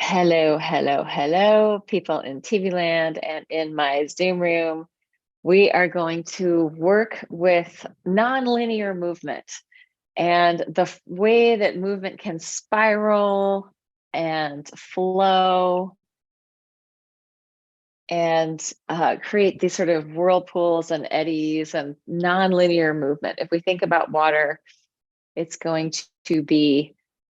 Hello, hello, hello, people in TV land and in my Zoom room. We are going to work with nonlinear movement and the way that movement can spiral and flow and create these sort of whirlpools and eddies and nonlinear movement. If we think about water, it's going to be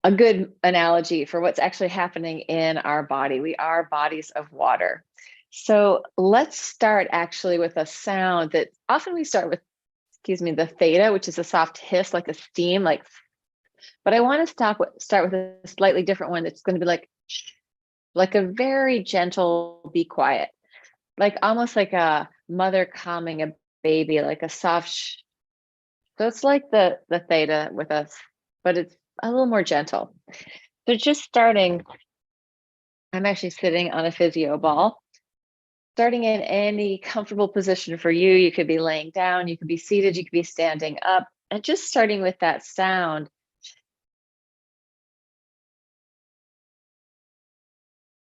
a good analogy for what's actually happening in our body. We are bodies of water. So let's start actually with a sound that often we start with, the theta, which is a soft hiss, like a steam, but I want to start with a slightly different one that's going to be like a very gentle, be quiet, like almost like a mother calming a baby, like a soft shh. So it's like the theta with us, but it's a little more gentle. So just starting, I'm actually sitting on a physio ball. Starting in any comfortable position for you. You could be laying down, you could be seated, you could be standing up, and just starting with that sound.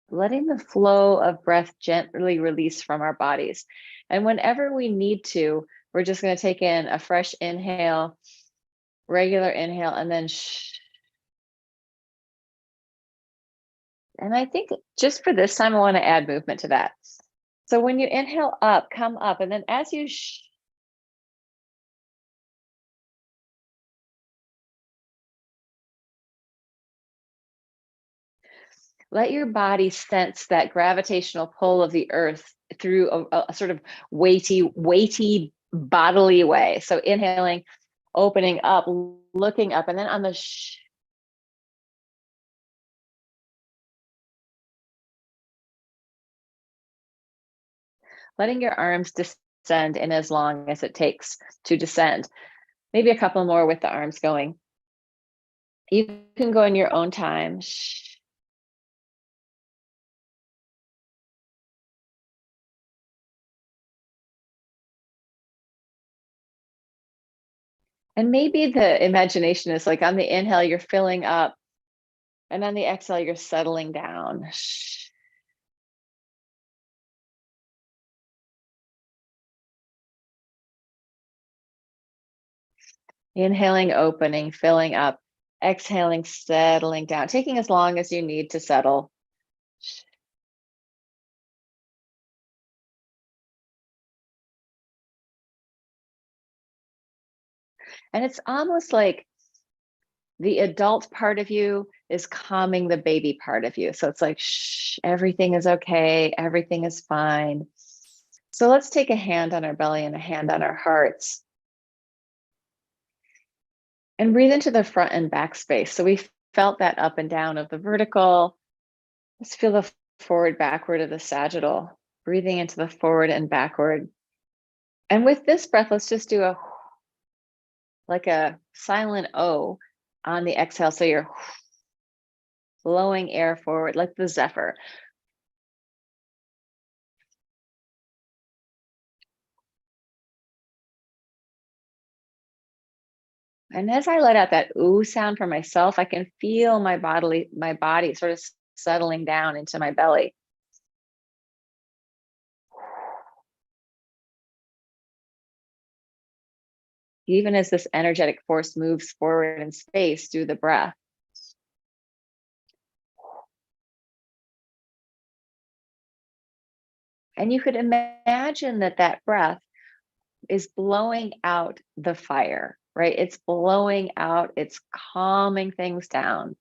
Letting the flow of breath gently release from our bodies. And whenever we need to, we're just going to take in a fresh inhale, regular inhale, and then shh. And I think just for this time, I want to add movement to that. So when you inhale up, come up, and then as you shh, let your body sense that gravitational pull of the earth through a sort of weighty bodily way. So inhaling, opening up, looking up, and then on the shh, letting your arms descend in as long as it takes to descend. Maybe a couple more with the arms going. You can go in your own time. Shh. And maybe the imagination is like on the inhale, you're filling up, and on the exhale, you're settling down. Shh. Inhaling, opening, filling up, exhaling, settling down, taking as long as you need to settle. And it's almost like the adult part of you is calming the baby part of you. So it's like, shh, everything is okay, everything is fine. So let's take a hand on our belly and a hand on our hearts. And breathe into the front and back space. So we felt that up and down of the vertical. Let's feel the forward, backward of the sagittal. Breathing into the forward and backward. And with this breath, let's just do like a silent O on the exhale. So you're blowing air forward like the zephyr. And as I let out that ooh sound for myself, I can feel my body sort of settling down into my belly. Even as this energetic force moves forward in space through the breath. And you could imagine that that breath is blowing out the fire, right? It's blowing out, it's calming things down.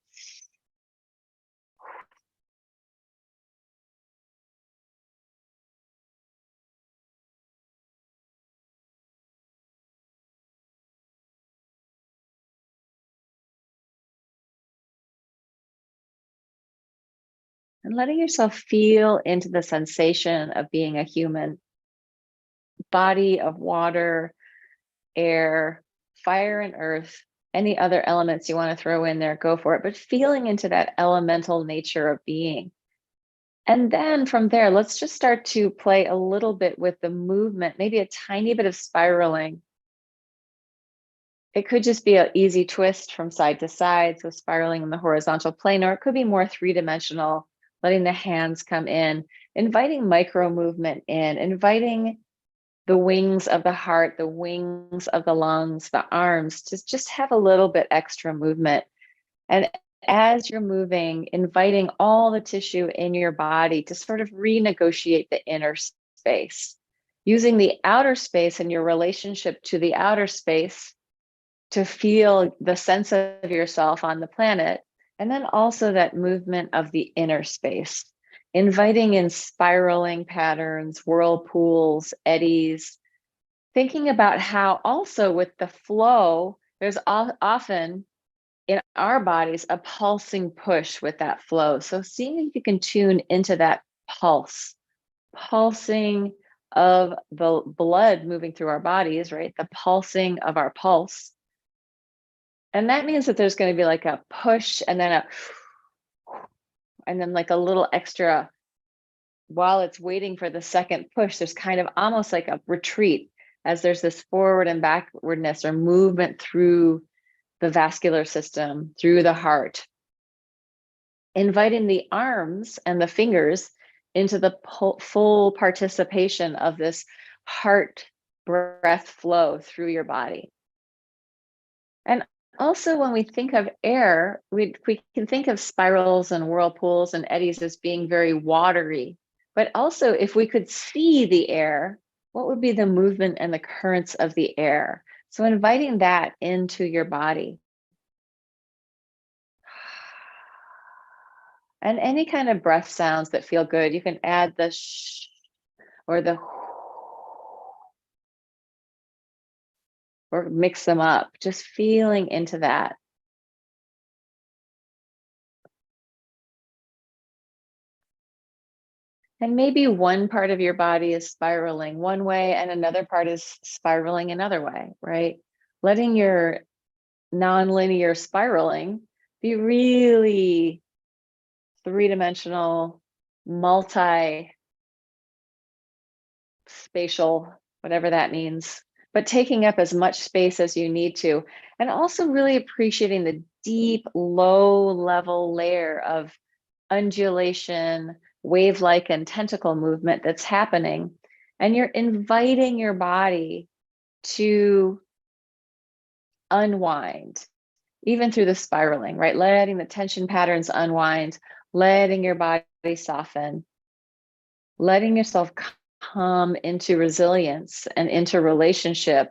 And letting yourself feel into the sensation of being a human, body of water, air, fire, and earth. Any other elements you want to throw in there, go for it. But feeling into that elemental nature of being. And then from there, let's just start to play a little bit with the movement, maybe a tiny bit of spiraling. It could just be an easy twist from side to side, so spiraling in the horizontal plane, or it could be more three-dimensional, letting the hands come in, inviting micro movement in, inviting the wings of the heart, the wings of the lungs, the arms to just have a little bit extra movement. And as you're moving, inviting all the tissue in your body to sort of renegotiate the inner space, using the outer space and your relationship to the outer space to feel the sense of yourself on the planet. And then also that movement of the inner space, inviting in spiraling patterns, whirlpools, eddies, thinking about how also with the flow, there's often in our bodies a pulsing push with that flow. So seeing if you can tune into that pulsing of the blood moving through our bodies, right? The pulsing of our pulse. And that means that there's going to be like a push and then like a little extra while it's waiting for the second push. There's kind of almost like a retreat as there's this forward and backwardness or movement through the vascular system, through the heart. Inviting the arms and the fingers into the full participation of this heart breath flow through your body. And also when we think of air, we can think of spirals and whirlpools and eddies as being very watery. But also if we could see the air, what would be the movement and the currents of the air? So inviting that into your body. And any kind of breath sounds that feel good, you can add the shh or the or mix them up, just feeling into that. And maybe one part of your body is spiraling one way and another part is spiraling another way, right? Letting your nonlinear spiraling be really three-dimensional, multi-spatial, whatever that means, but taking up as much space as you need to. And also really appreciating the deep, low-level layer of undulation, wave-like and tentacle movement that's happening. And you're inviting your body to unwind, even through the spiraling, right? Letting the tension patterns unwind, letting your body soften, letting yourself come into resilience and into relationship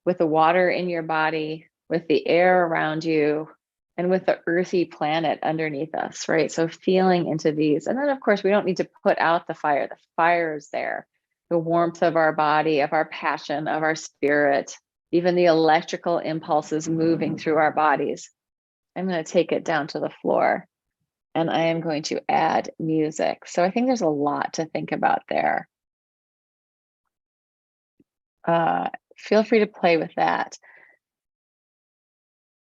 with the water in your body, with the air around you, and with the earthy planet underneath us, right? So feeling into these. And then of course, we don't need to put out the fire. The fire is there. The warmth of our body, of our passion, of our spirit, even the electrical impulses moving through our bodies. I'm going to take it down to the floor and I am going to add music. So I think there's a lot to think about there. Feel free to play with that.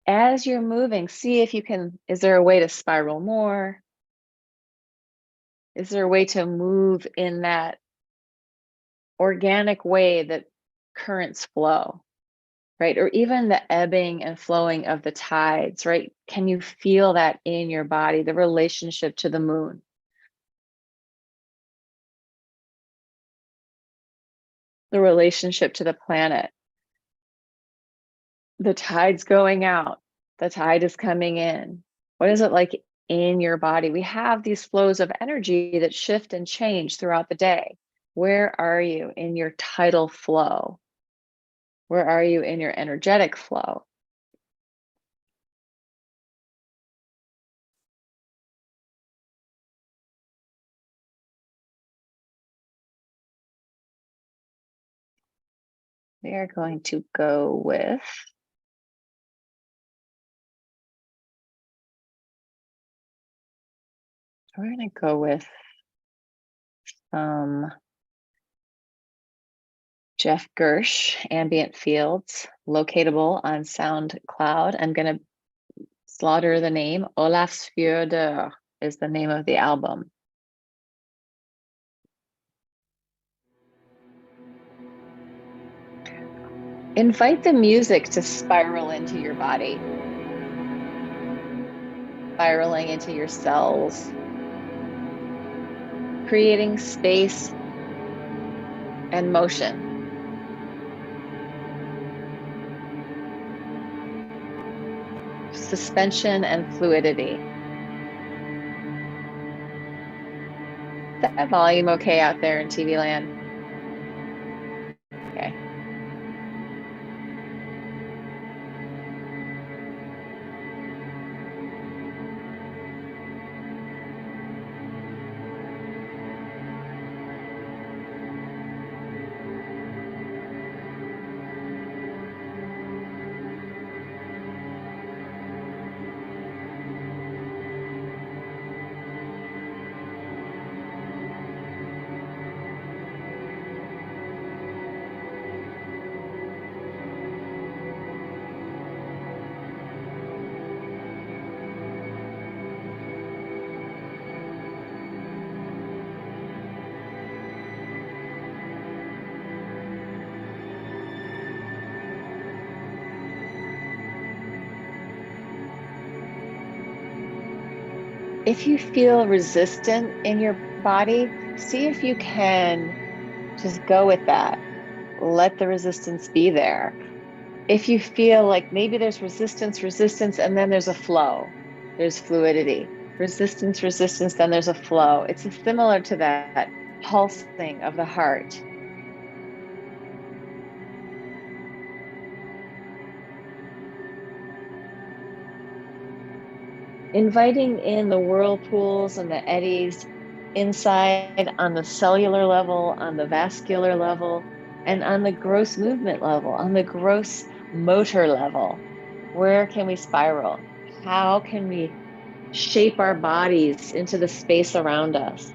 As you're moving, see if you can, is there a way to spiral more? Is there a way to move in that organic way that currents flow, right? Or even the ebbing and flowing of the tides, right? Can you feel that in your body, the relationship to the moon? The relationship to the planet? The tide's going out, the tide is coming in. What is it like in your body? We have these flows of energy that shift and change throughout the day. Where are you in your tidal flow? Where are you in your energetic flow? We are going to go with we're going to go with Jeff Gersh, Ambient Fields, locatable on SoundCloud. I'm going to slaughter the name. Olaf's Fjordur is the name of the album. Invite the music to spiral into your body, spiraling into your cells, creating space and motion, suspension and fluidity. Is that volume okay out there in TV land? Okay. If you feel resistant in your body, see if you can just go with that. Let the resistance be there. If you feel like maybe there's resistance, and then there's a flow, there's fluidity, resistance, then there's a flow. It's similar to that pulsing of the heart. Inviting in the whirlpools and the eddies inside on the cellular level, on the vascular level, and on the gross movement level, on the gross motor level. Where can we spiral? How can we shape our bodies into the space around us?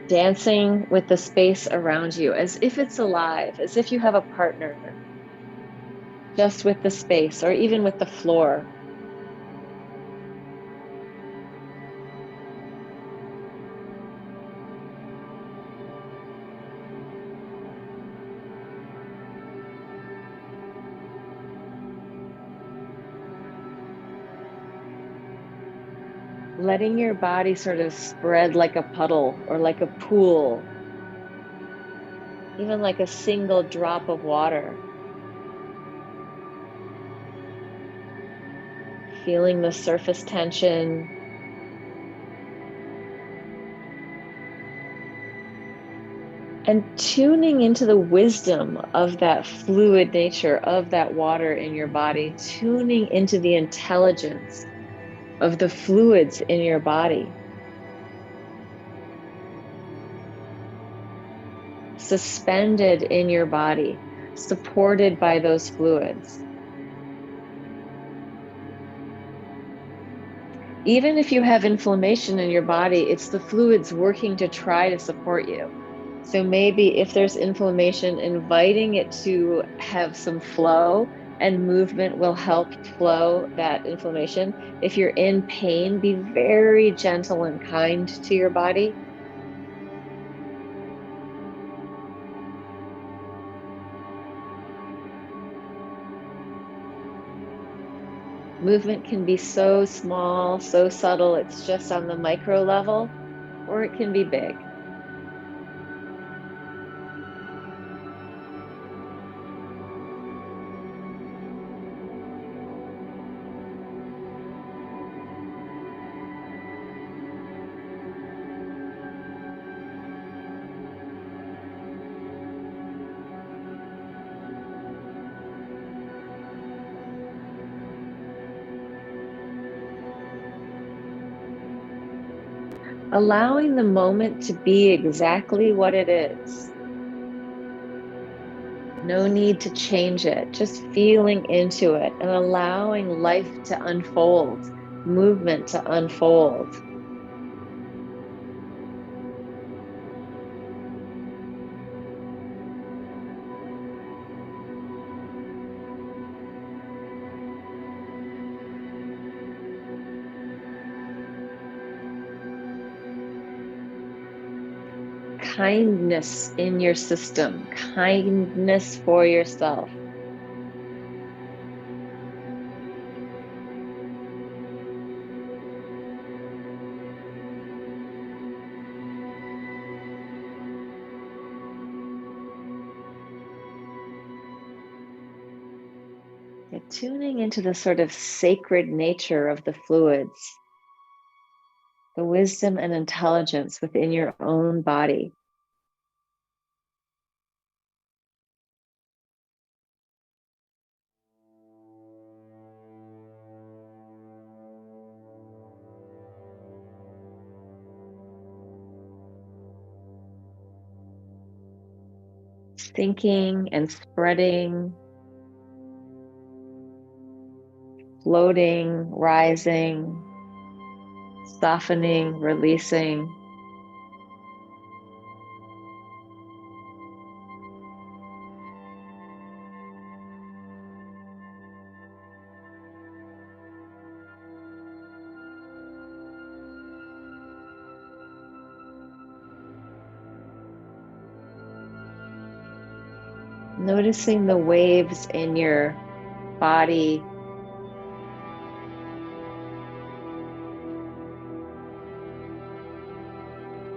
Dancing with the space around you as if it's alive, as if you have a partner, just with the space or even with the floor. Letting your body sort of spread like a puddle or like a pool, even like a single drop of water. Feeling the surface tension. And tuning into the wisdom of that fluid nature of that water in your body, tuning into the intelligence of the fluids in your body. Suspended in your body, supported by those fluids. Even if you have inflammation in your body, it's the fluids working to try to support you. So maybe if there's inflammation, inviting it to have some flow, and movement will help flow that inflammation. If you're in pain, be very gentle and kind to your body. Movement can be so small, so subtle, it's just on the micro level, or it can be big. Allowing the moment to be exactly what it is. No need to change it, just feeling into it and allowing life to unfold, movement to unfold. Kindness in your system, kindness for yourself. Tuning into the sort of sacred nature of the fluids, the wisdom and intelligence within your own body. Sinking and spreading, floating, rising, softening, releasing. Noticing the waves in your body.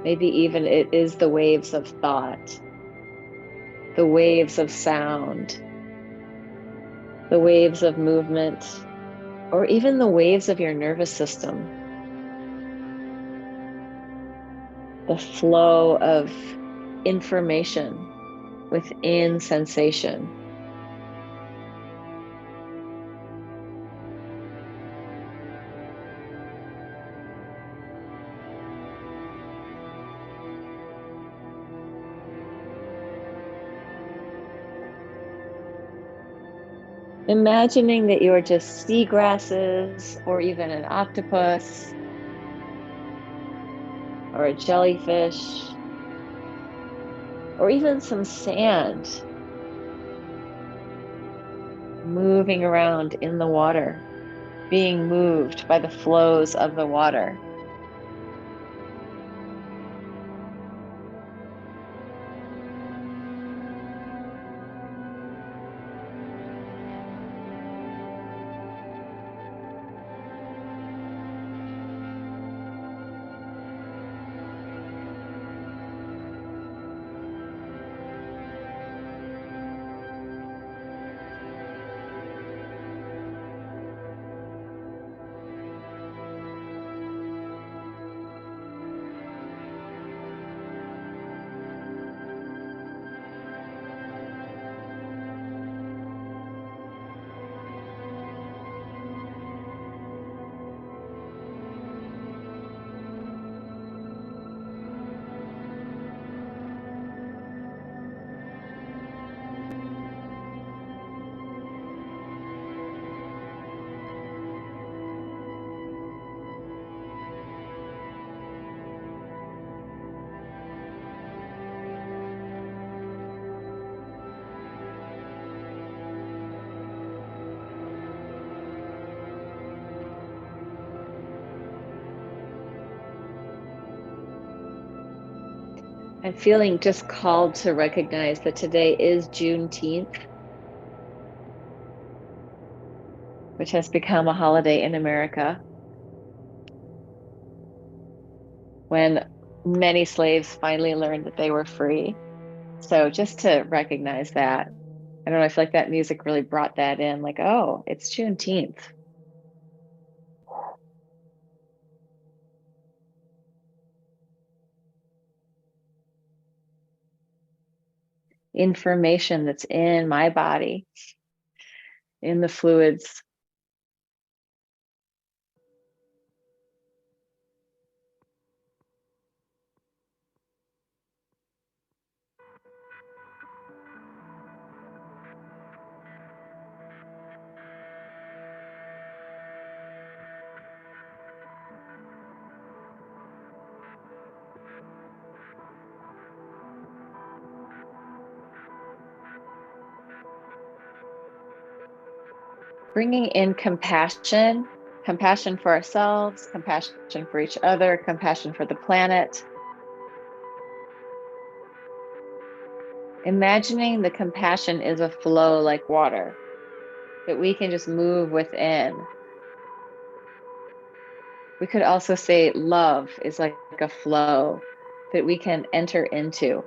Maybe even it is the waves of thought, the waves of sound, the waves of movement, or even the waves of your nervous system. The flow of information within sensation. Imagining that you are just seagrasses or even an octopus or a jellyfish or even some sand moving around in the water, being moved by the flows of the water. I'm feeling just called to recognize that today is Juneteenth, which has become a holiday in America, when many slaves finally learned that they were free. So just to recognize that, I don't know, I feel like that music really brought that in, like, oh, it's Juneteenth. Information that's in my body, in the fluids. Bringing in compassion, compassion for ourselves, compassion for each other, compassion for the planet. Imagining the compassion is a flow like water that we can just move within. We could also say love is like a flow that we can enter into.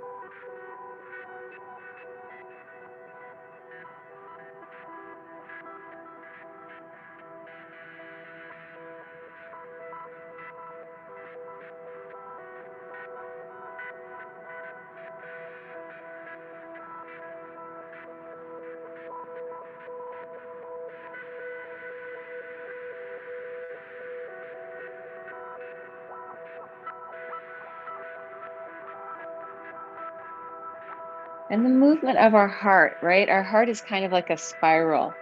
And the movement of our heart, right? Our heart is kind of like a spiral.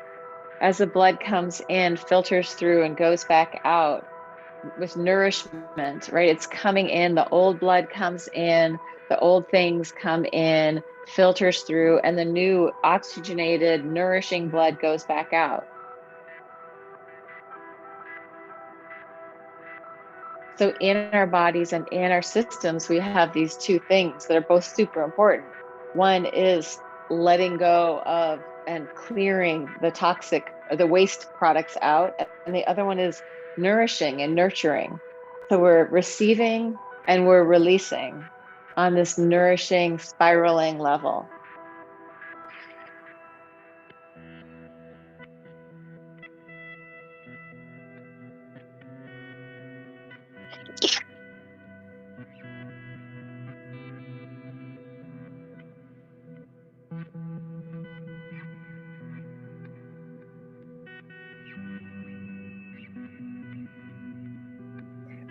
As the blood comes in, filters through, and goes back out with nourishment, right? It's coming in, the old blood comes in, the old things come in, filters through, and the new oxygenated, nourishing blood goes back out. So in our bodies and in our systems, we have these two things that are both super important. One is letting go of and clearing the toxic, the waste products out. And the other one is nourishing and nurturing. So we're receiving and we're releasing on this nourishing, spiraling level.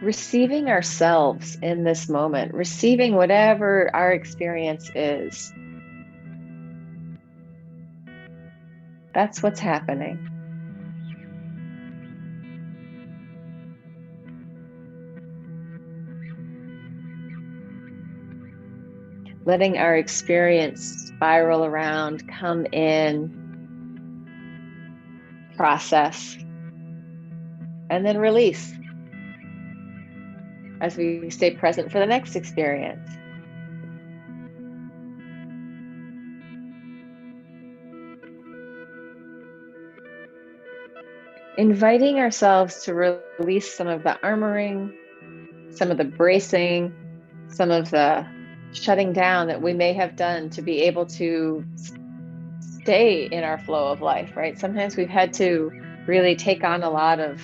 Receiving ourselves in this moment, receiving whatever our experience is. That's what's happening. Letting our experience spiral around, come in, process, and then release as we stay present for the next experience. Inviting ourselves to release some of the armoring, some of the bracing, some of the shutting down that we may have done to be able to stay in our flow of life, right? Sometimes we've had to really take on a lot of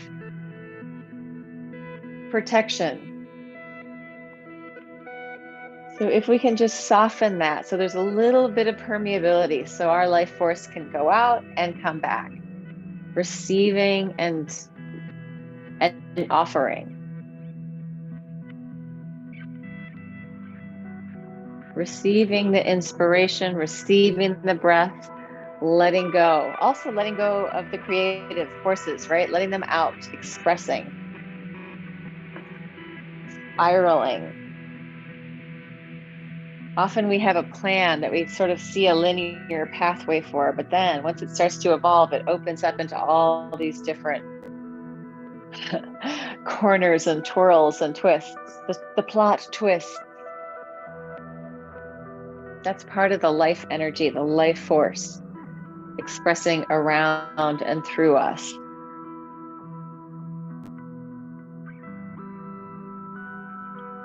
protection. So if we can just soften that, so there's a little bit of permeability, so our life force can go out and come back, receiving and offering. Receiving the inspiration, receiving the breath, letting go. Also letting go of the creative forces, right? Letting them out, expressing, spiraling. Often we have a plan that we sort of see a linear pathway for, but then once it starts to evolve, it opens up into all these different corners and twirls and twists. The plot twists. That's part of the life energy, the life force expressing around and through us.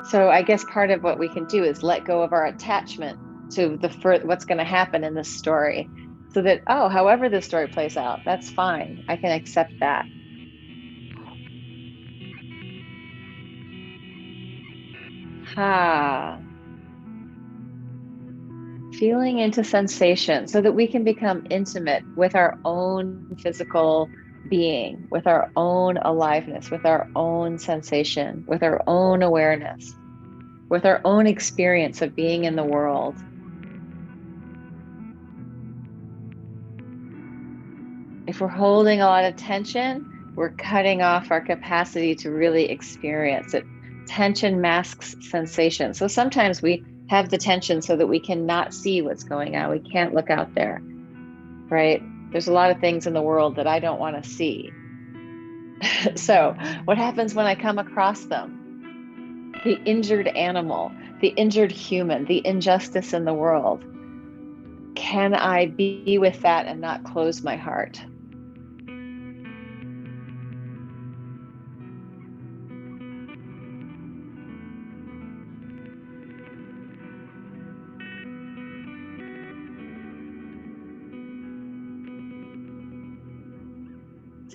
So I guess part of what we can do is let go of our attachment to what's going to happen in this story, so that, oh, however this story plays out, that's fine. I can accept that. Ha. Feeling into sensation so that we can become intimate with our own physical being, with our own aliveness, with our own sensation, with our own awareness, with our own experience of being in the world. If we're holding a lot of tension, we're cutting off our capacity to really experience it. Tension masks sensation. So sometimes we have the tension so that we cannot see what's going on. We can't look out there, right? There's a lot of things in the world that I don't want to see. So what happens when I come across them? The injured animal, the injured human, the injustice in the world. Can I be with that and not close my heart?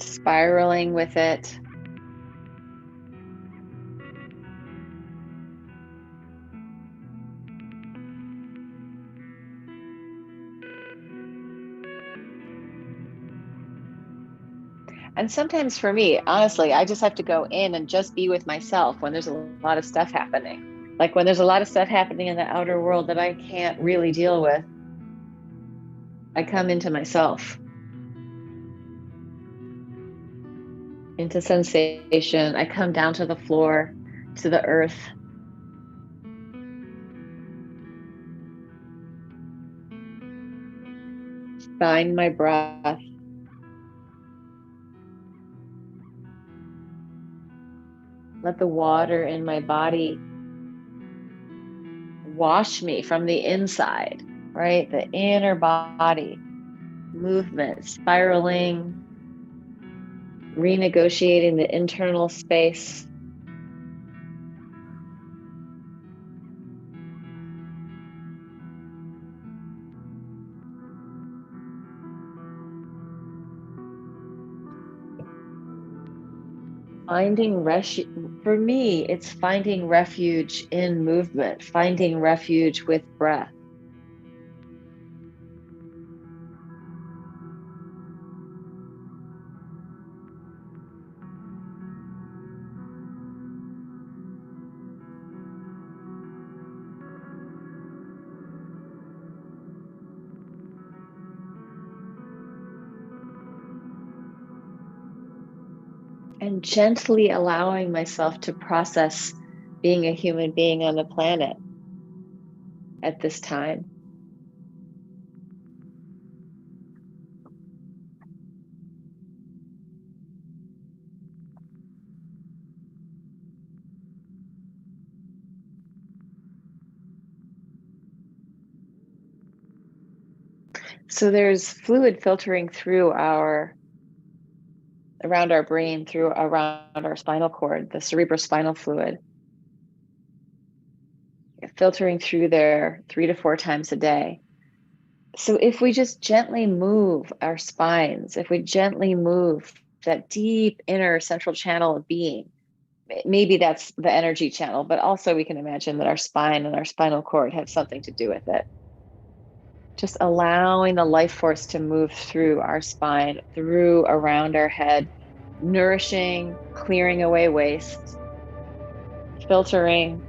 Spiraling with it. And sometimes for me, honestly, I just have to go in and just be with myself when there's a lot of stuff happening. Like when there's a lot of stuff happening in the outer world that I can't really deal with, I come into myself, into sensation. I come down to the floor, to the earth. Find my breath. Let the water in my body wash me from the inside, right? The inner body movement, spiraling, renegotiating the internal space. Finding refuge, for me, it's finding refuge in movement, finding refuge with breath. And gently allowing myself to process being a human being on the planet at this time. So there's fluid filtering through around our brain, through around our spinal cord, the cerebrospinal fluid, filtering through there 3 to 4 times a day. So if we just gently move our spines, if we gently move that deep inner central channel of being, maybe that's the energy channel, but also we can imagine that our spine and our spinal cord have something to do with it. Just allowing the life force to move through our spine, through around our head, nourishing, clearing away waste, filtering.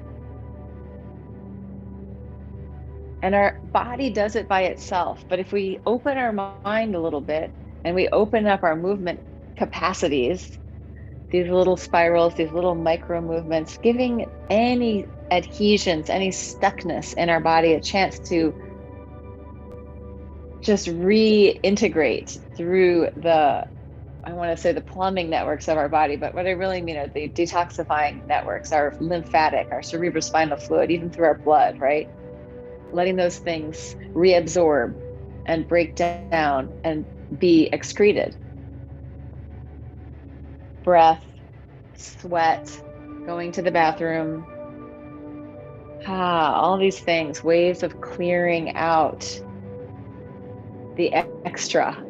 And our body does it by itself. But if we open our mind a little bit and we open up our movement capacities, these little spirals, these little micro movements, giving any adhesions, any stuckness in our body a chance to just reintegrate through I want to say the plumbing networks of our body, but what I really mean are the detoxifying networks, our lymphatic, our cerebrospinal fluid, even through our blood, right? Letting those things reabsorb and break down and be excreted. Breath, sweat, going to the bathroom, all these things, ways of clearing out the extra.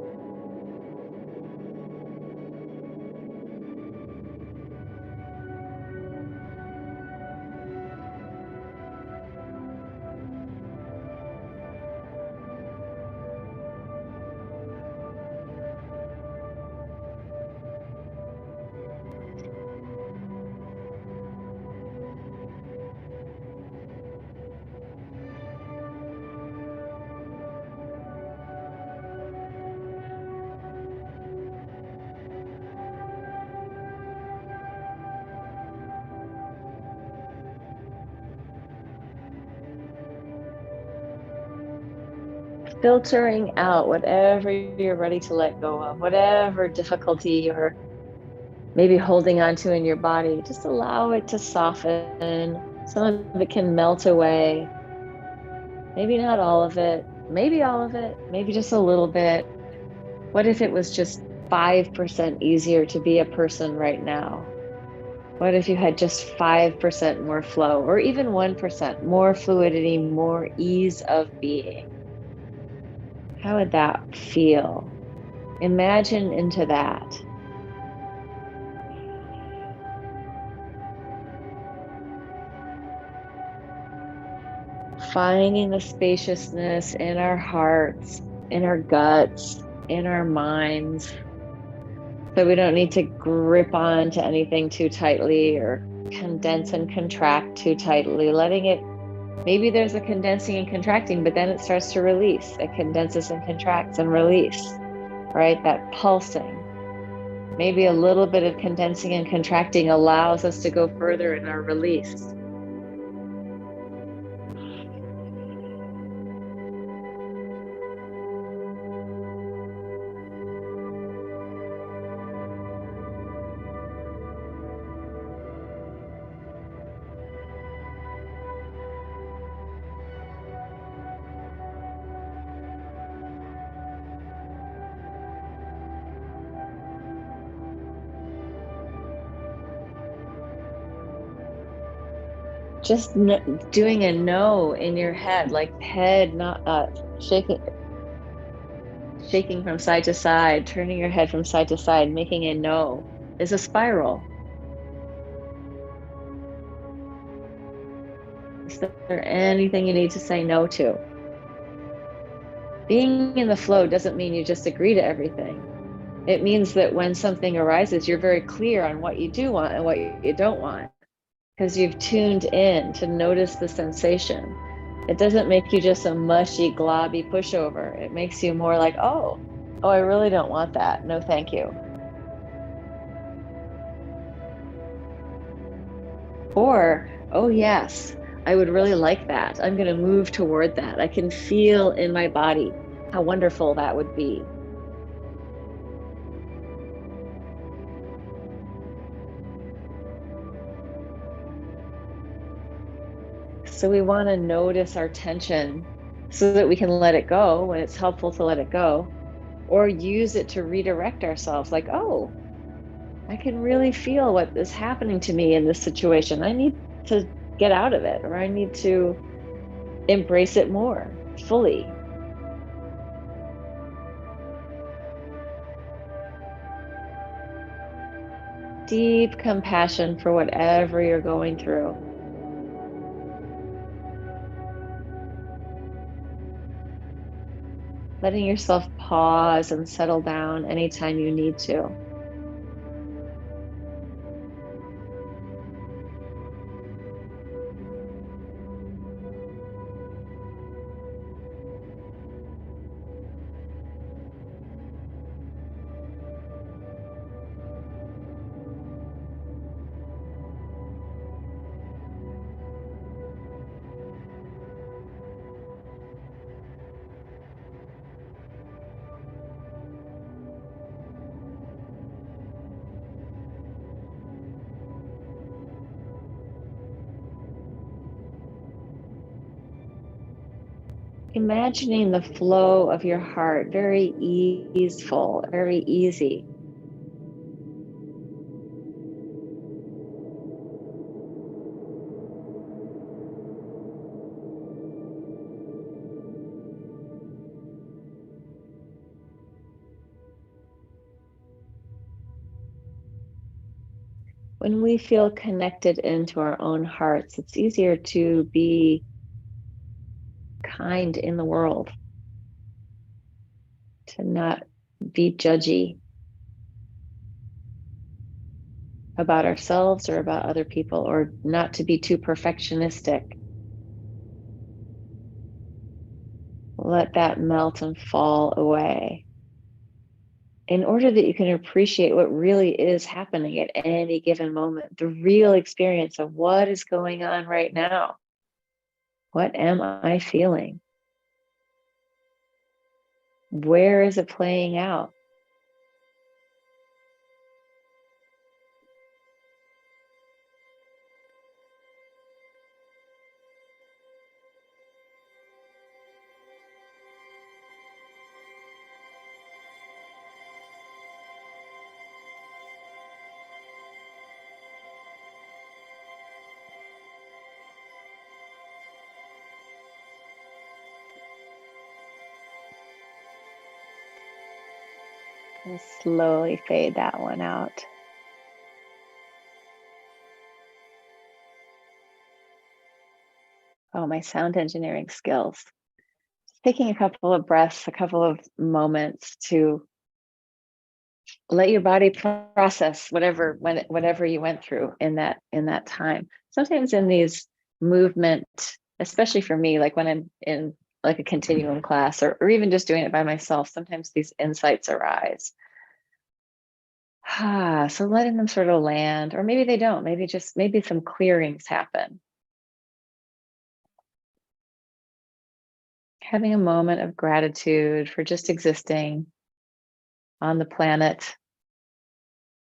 Filtering out whatever you're ready to let go of, whatever difficulty you're maybe holding on to in your body, just allow it to soften. Some of it can melt away. Maybe not all of it, maybe all of it, maybe just a little bit. What if it was just 5% easier to be a person right now? What if you had just 5% more flow, or even 1% more fluidity, more ease of being? How would that feel? Imagine into that. Finding the spaciousness in our hearts, in our guts, in our minds. So we don't need to grip on to anything too tightly or condense and contract too tightly, letting it Maybe there's a condensing and contracting, but then it starts to release. It condenses and contracts and release, right? That pulsing. Maybe a little bit of condensing and contracting allows us to go further in our release. Just doing a no in your head, like head not shaking from side to side, turning your head from side to side, making a no is a spiral. Is there anything you need to say no to? Being in the flow doesn't mean you just agree to everything. It means that when something arises, you're very clear on what you do want and what you don't want, because you've tuned in to notice the sensation. It doesn't make you just a mushy, globby pushover. It makes you more like, oh, I really don't want that. No, thank you. Or, oh, yes, I would really like that. I'm going to move toward that. I can feel in my body how wonderful that would be. So we want to notice our tension so that we can let it go when it's helpful to let it go, or use it to redirect ourselves like, oh, I can really feel what is happening to me in this situation. I need to get out of it, or I need to embrace it more fully. Deep compassion for whatever you're going through. Letting yourself pause and settle down anytime you need to. Imagining the flow of your heart, very easeful, very easy. When we feel connected into our own hearts, it's easier to be kind in the world, to not be judgy about ourselves or about other people, or not to be too perfectionistic. Let that melt and fall away in order that you can appreciate what really is happening at any given moment, the real experience of what is going on right now. What am I feeling? Where is it playing out? And slowly fade that one out. Oh, my sound engineering skills. Taking a couple of breaths, a couple of moments to let your body process whatever you went through in that time. Sometimes in these movement especially for me, like when I'm in like a continuum class or even just doing it by myself, sometimes these insights arise. So letting them sort of land, or maybe they don't, maybe some clearings happen. Having a moment of gratitude for just existing on the planet,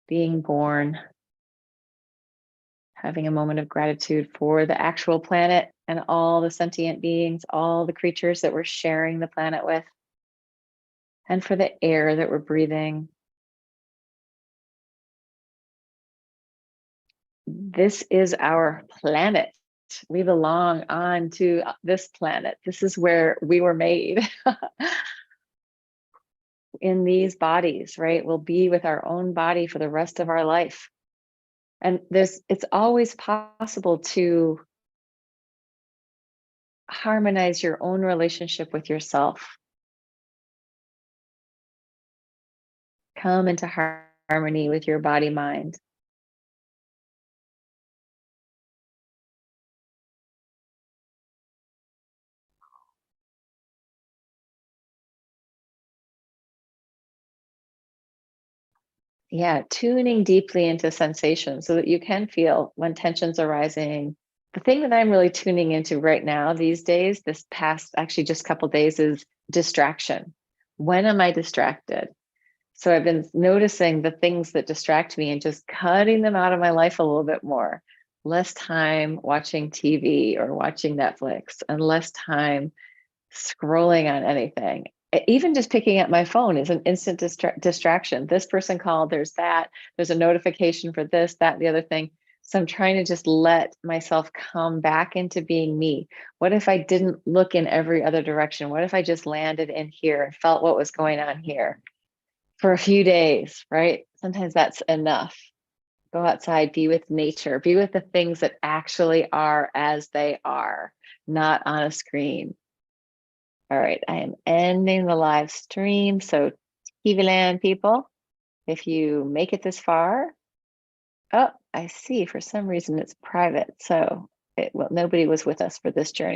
being born, having a moment of gratitude for the actual planet and all the sentient beings, all the creatures that we're sharing the planet with, and for the air that we're breathing. This is our planet. We belong on to this planet. This is where we were made. In these bodies, right? We'll be with our own body for the rest of our life. And it's always possible to harmonize your own relationship with yourself. Come into harmony with your body mind. Yeah, tuning deeply into sensation so that you can feel when tension's arising. The thing that I'm really tuning into right now these days, this past actually just couple days, is distraction. When am I distracted? So I've been noticing the things that distract me and just cutting them out of my life a little bit more. Less time watching TV or watching Netflix, and less time scrolling on anything. Even just picking up my phone is an instant distraction. This person called, there's that, there's a notification for this, that, the other thing. So I'm trying to just let myself come back into being me. What if I didn't look in every other direction? What if I just landed in here and felt what was going on here for a few days, right? Sometimes that's enough. Go outside, be with nature, be with the things that actually are as they are, not on a screen. All right, I am ending the live stream. So TV land people, if you make it this far, oh, I see for some reason it's private. So nobody was with us for this journey.